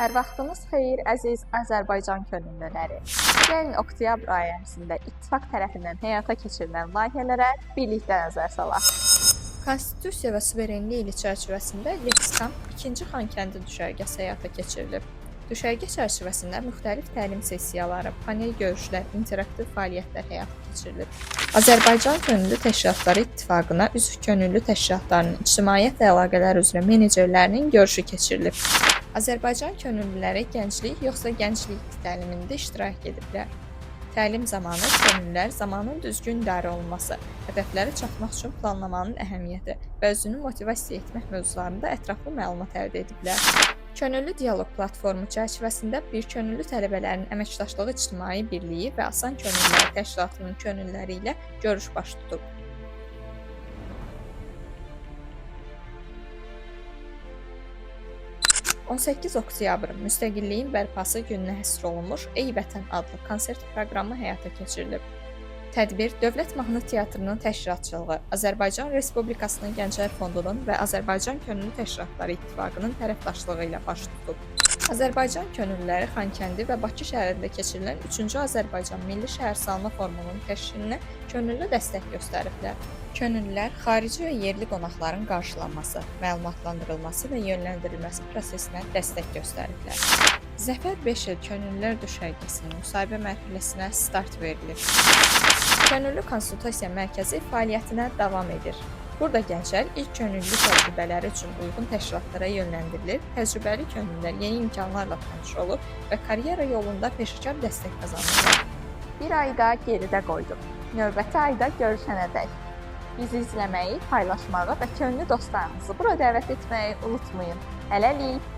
Hər vaxtınız xeyir, əziz Azərbaycan könüllüləri. Gəlin oktyabr ayı ərzində İttifaq tərəfindən həyata keçirilən layihələrə birlikdə nəzər salaq. Konstitusiya və suverenlik ili çərçivəsində Lekskamp 2-ci Xankəndi düşərgəsi həyata keçirilib. Düşərgə çərçivəsində müxtəlif təlim sessiyaları, panel görüşlər, interaktiv fəaliyyətlər həyata keçirilib. Azərbaycan Könüllü Təşkilatları İttifaqına üzv könüllü təşkilatlarının ictimaiyyət əlaqələri üzrə menecerlərinin görüşü keçirilib. Azərbaycan könüllüləri gənclik yoxsa gənclik təlimində iştirak ediblər. Təlim zamanı könüllülər zamanın düzgün idarə olunması, hədəflərə çatmaq üçün planlamanın əhəmiyyəti və özünü motivasiya etmək mövzularında ətraflı məlumat əldə ediblər. Könüllü dialoq platformu çərçivəsində bir könüllü tələbələrin əməkdaşlığı ictimai birliyi və Asan Könüllülər Təşkilatının könüllüləri ilə görüş baş tutub. 18 oktyabr Müstəqilliyin bərpası gününə həsr olunmuş Ey Vətən adlı konsert proqramı həyata keçirilib. Tədbir Dövlət Mahnı Teatrının təşkilatçılığı, Azərbaycan Respublikasının Gənclər Fondunun və Azərbaycan Könüllü Təşkilatları İttifaqının tərəfdaşlığı ilə baş tutub. Azərbaycan könüllüləri Xankəndi və Bakı şəhərində keçirilən 3-cü Azərbaycan Milli Şəhərsalma Forumunun təşkilinə könüllü dəstək göstəriblər. Könüllülər xarici və yerli qonaqların qarşılanması, məlumatlandırılması və yönləndirilməsi prosesinə dəstək göstəriblər. Zəfər 5 il Könüllülər düşərgəsinin müsahibə mərhələsinə start verilir. Könüllü konsultasiya mərkəzi fəaliyyətinə davam edir. Burada gənclər ilk könüllü təcrübələri üçün uyğun təşkilatlara yönləndirilir, təcrübəli könüllülər yeni imkanlarla tanış olur və karyera yolunda peşəkar dəstək qazanırlar. Bir ayda geridə qoyduq. Növbəti ayda görüşənədək. Bizi izləməyi, paylaşmağı və könüllü dostlarınızı bura dəvət etməyi unutmayın. Hələlik!